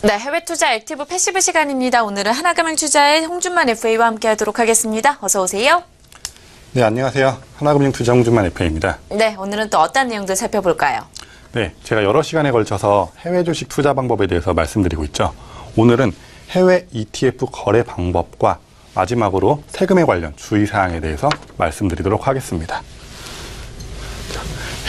네, 해외 투자 액티브 패시브 시간입니다. 오늘은 하나금융투자의 홍준만 FA와 함께하도록 하겠습니다. 어서 오세요. 네, 안녕하세요. 하나금융투자 홍준만 FA입니다. 네, 오늘은 또 어떤 내용들 살펴볼까요? 네, 제가 여러 시간에 걸쳐서 해외 주식 투자 방법에 대해서 말씀드리고 있죠. 오늘은 해외 ETF 거래 방법과 마지막으로 세금에 관련 주의사항에 대해서 말씀드리도록 하겠습니다.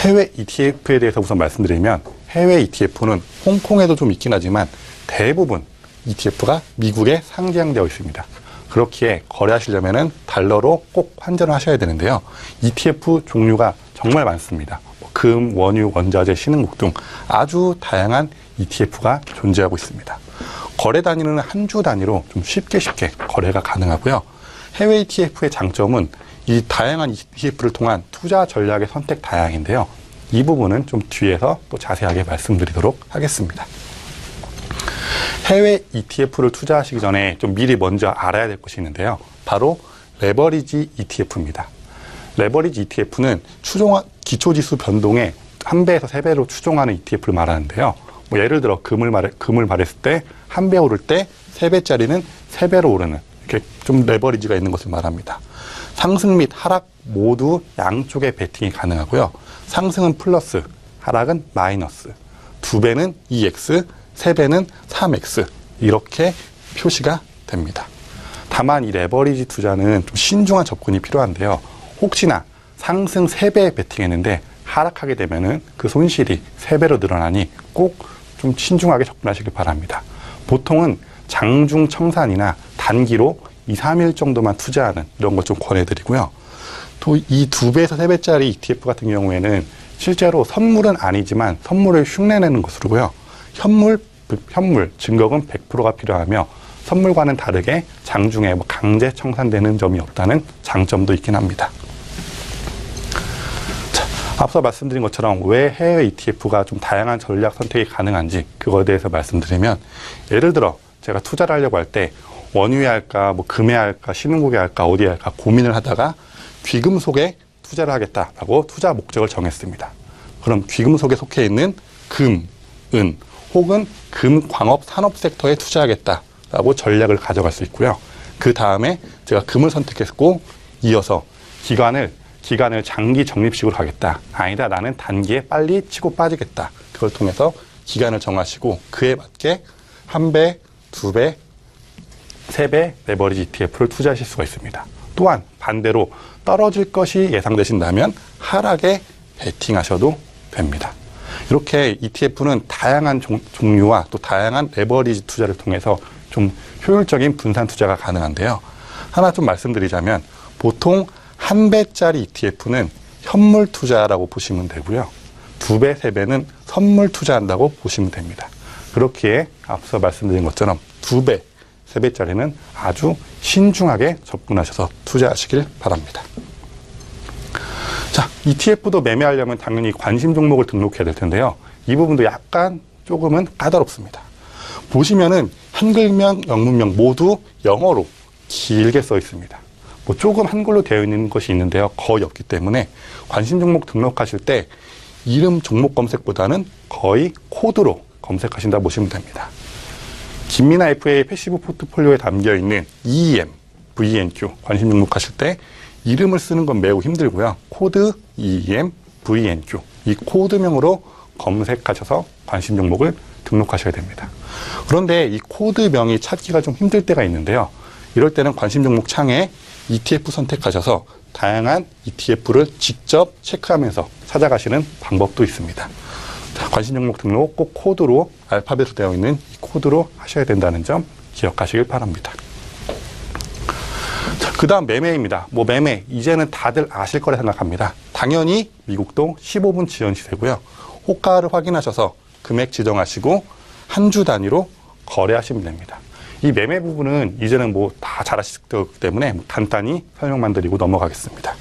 해외 ETF에 대해서 우선 말씀드리면 해외 ETF는 홍콩에도 좀 있긴 하지만 대부분 ETF가 미국에 상장되어 있습니다. 그렇기에 거래하시려면 달러로 꼭 환전을 하셔야 되는데요. ETF 종류가 정말 많습니다. 금, 원유, 원자재, 신흥국 등 아주 다양한 ETF가 존재하고 있습니다. 거래 단위는 한 주 단위로 좀 쉽게 거래가 가능하고요. 해외 ETF의 장점은 이 다양한 ETF를 통한 투자 전략의 선택 다양인데요. 이 부분은 좀 뒤에서 또 자세하게 말씀드리도록 하겠습니다. 해외 ETF를 투자하시기 전에 좀 미리 먼저 알아야 될 것이 있는데요. 바로 레버리지 ETF입니다. 레버리지 ETF는 기초지수 변동에 1배에서 3배로 추종하는 ETF를 말하는데요. 예를 들어 금을 말했을 때 1배 오를 때 3배짜리는 3배로 오르는 이렇게 좀 레버리지가 있는 것을 말합니다. 상승 및 하락 모두 양쪽의 베팅이 가능하고요. 상승은 플러스, 하락은 마이너스. 2배는 EX, 3배는 3X 이렇게 표시가 됩니다. 다만 이 레버리지 투자는 좀 신중한 접근이 필요한데요. 혹시나 상승 3배 베팅했는데 하락하게 되면은 그 손실이 3배로 늘어나니 꼭 좀 신중하게 접근하시길 바랍니다. 보통은 장중 청산이나 단기로 2, 3일 정도만 투자하는 이런 것 좀 권해드리고요. 또 이 2배에서 3배짜리 ETF 같은 경우에는 실제로 선물은 아니지만 선물을 흉내내는 것으로고요. 현물 증거금 100%가 필요하며 선물과는 다르게 장중에 강제 청산되는 점이 없다는 장점도 있긴 합니다. 자, 앞서 말씀드린 것처럼 왜 해외 ETF가 좀 다양한 전략 선택이 가능한지 그거에 대해서 말씀드리면, 예를 들어 제가 투자를 하려고 할 때 원유에 할까, 금에 할까, 신흥국에 할까, 어디에 할까 고민을 하다가 귀금속에 투자를 하겠다라고 투자 목적을 정했습니다. 그럼 귀금속에 속해 있는 금, 은 혹은 금광업 산업 섹터에 투자하겠다라고 전략을 가져갈 수 있고요. 그 다음에 제가 금을 선택했고 이어서 기간을 장기 적립식으로 하겠다. 아니다, 나는 단기에 빨리 치고 빠지겠다. 그걸 통해서 기간을 정하시고 그에 맞게 1배, 2배, 3배 레버리지 ETF를 투자하실 수가 있습니다. 또한 반대로 떨어질 것이 예상되신다면 하락에 베팅하셔도 됩니다. 이렇게 ETF는 다양한 종류와 또 다양한 레버리지 투자를 통해서 좀 효율적인 분산 투자가 가능한데요. 하나 좀 말씀드리자면 보통 1배짜리 ETF는 현물 투자라고 보시면 되고요. 2배, 3배는 선물 투자한다고 보시면 됩니다. 그렇기에 앞서 말씀드린 것처럼 2배, 3배짜리는 아주 신중하게 접근하셔서 투자하시길 바랍니다. 자, ETF도 매매하려면 당연히 관심 종목을 등록해야 될 텐데요. 이 부분도 조금은 까다롭습니다. 보시면은 한글명, 영문명 모두 영어로 길게 써 있습니다. 조금 한글로 되어 있는 것이 있는데요. 거의 없기 때문에 관심 종목 등록하실 때 이름 종목 검색보다는 거의 코드로 검색하신다 보시면 됩니다. 김민하 FA 패시브 포트폴리오에 담겨 있는 EEM, VNQ 관심 등록하실 때 이름을 쓰는 건 매우 힘들고요. 코드 EEM, VNQ 이 코드명으로 검색하셔서 관심 종목을 등록하셔야 됩니다. 그런데 이 코드명이 찾기가 좀 힘들 때가 있는데요. 이럴 때는 관심 종목 창에 ETF 선택하셔서 다양한 ETF를 직접 체크하면서 찾아가시는 방법도 있습니다. 자, 관심 종목 등록 꼭 코드로 알파벳으로 되어 있는 이 코드로 하셔야 된다는 점 기억하시길 바랍니다. 자, 그 다음 매매입니다. 매매 이제는 다들 아실 거라 생각합니다. 당연히 미국도 15분 지연 시세고요. 호가를 확인하셔서 금액 지정하시고 한 주 단위로 거래하시면 됩니다. 이 매매 부분은 이제는 다 잘 아시기 때문에 간단히 설명만 드리고 넘어가겠습니다.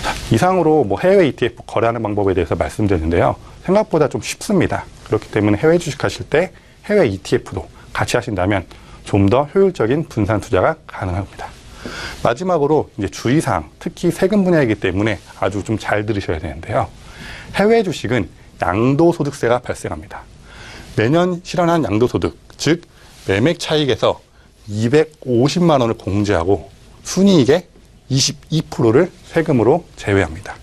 자, 이상으로 해외 ETF 거래하는 방법에 대해서 말씀드렸는데요. 생각보다 좀 쉽습니다. 그렇기 때문에 해외 주식 하실 때 해외 ETF도 같이 하신다면 좀 더 효율적인 분산 투자가 가능합니다. 마지막으로 이제 주의사항, 특히 세금 분야이기 때문에 아주 좀 잘 들으셔야 되는데요. 해외 주식은 양도소득세가 발생합니다. 매년 실현한 양도소득, 즉 매매 차익에서 250만 원을 공제하고 순이익의 22%를 세금으로 제외합니다.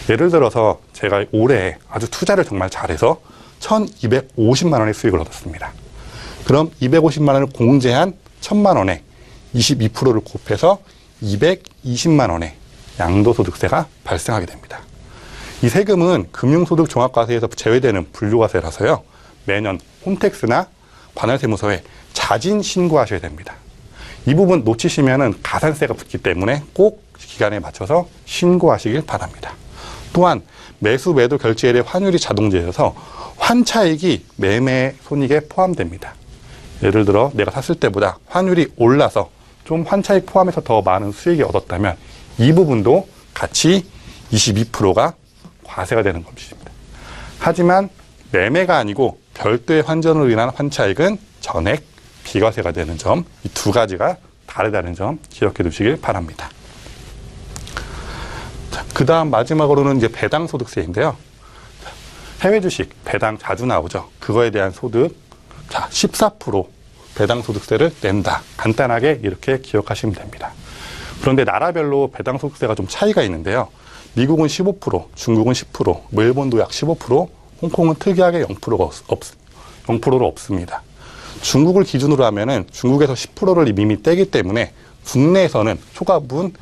예를 들어서 제가 올해 아주 투자를 정말 잘해서 1,250만 원의 수익을 얻었습니다. 그럼 250만 원을 공제한 1,000만 원에 22%를 곱해서 220만 원의 양도소득세가 발생하게 됩니다. 이 세금은 금융소득 종합과세에서 제외되는 분류과세라서요. 매년 홈택스나 관할세무서에 자진 신고하셔야 됩니다. 이 부분 놓치시면은 가산세가 붙기 때문에 꼭 기간에 맞춰서 신고하시길 바랍니다. 또한 매수 매도 결제일의 환율이 자동제여서 환차익이 매매 손익에 포함됩니다. 예를 들어 내가 샀을 때보다 환율이 올라서 좀 환차익 포함해서 더 많은 수익이 얻었다면 이 부분도 같이 22%가 과세가 되는 것입니다. 하지만 매매가 아니고 별도의 환전으로 인한 환차익은 전액 비과세가 되는 점, 이 두 가지가 다르다는 점 기억해 두시길 바랍니다. 그 다음 마지막으로는 이제 배당소득세인데요. 해외 주식 배당 자주 나오죠. 그거에 대한 소득, 자, 14% 배당소득세를 낸다. 간단하게 이렇게 기억하시면 됩니다. 그런데 나라별로 배당소득세가 좀 차이가 있는데요. 미국은 15%, 중국은 10%, 뭐 일본도 약 15%, 홍콩은 특이하게 0%로 없습니다. 중국을 기준으로 하면은 중국에서 10%를 이미 떼기 때문에 국내에서는 초과분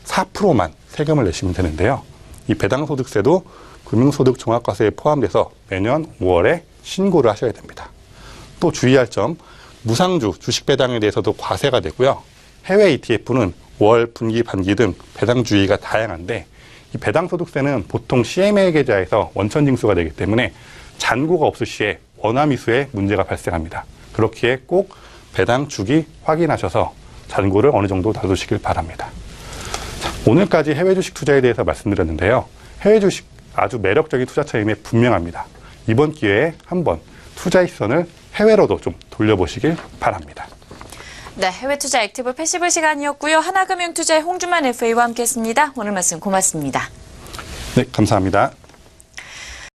4%만 세금을 내시면 되는데요. 이 배당소득세도 금융소득 종합과세에 포함돼서 매년 5월에 신고를 하셔야 됩니다. 또 주의할 점, 무상주 주식 배당에 대해서도 과세가 되고요. 해외 ETF는 월, 분기, 반기 등 배당 주의가 다양한데 이 배당소득세는 보통 CMA 계좌에서 원천 징수가 되기 때문에 잔고가 없을 시에 원화미수에 문제가 발생합니다. 그렇기에 꼭 배당 주기 확인하셔서 잔고를 어느 정도 놔두시길 바랍니다. 자, 오늘까지 해외 주식 투자에 대해서 말씀드렸는데요. 해외 주식 아주 매력적인 투자처임에 분명합니다. 이번 기회에 한번 투자의 시선을 해외로도 좀 돌려보시길 바랍니다. 네, 해외 투자 액티브 패시브 시간이었고요. 하나금융투자의 홍준만 FA와 함께했습니다. 오늘 말씀 고맙습니다. 네, 감사합니다.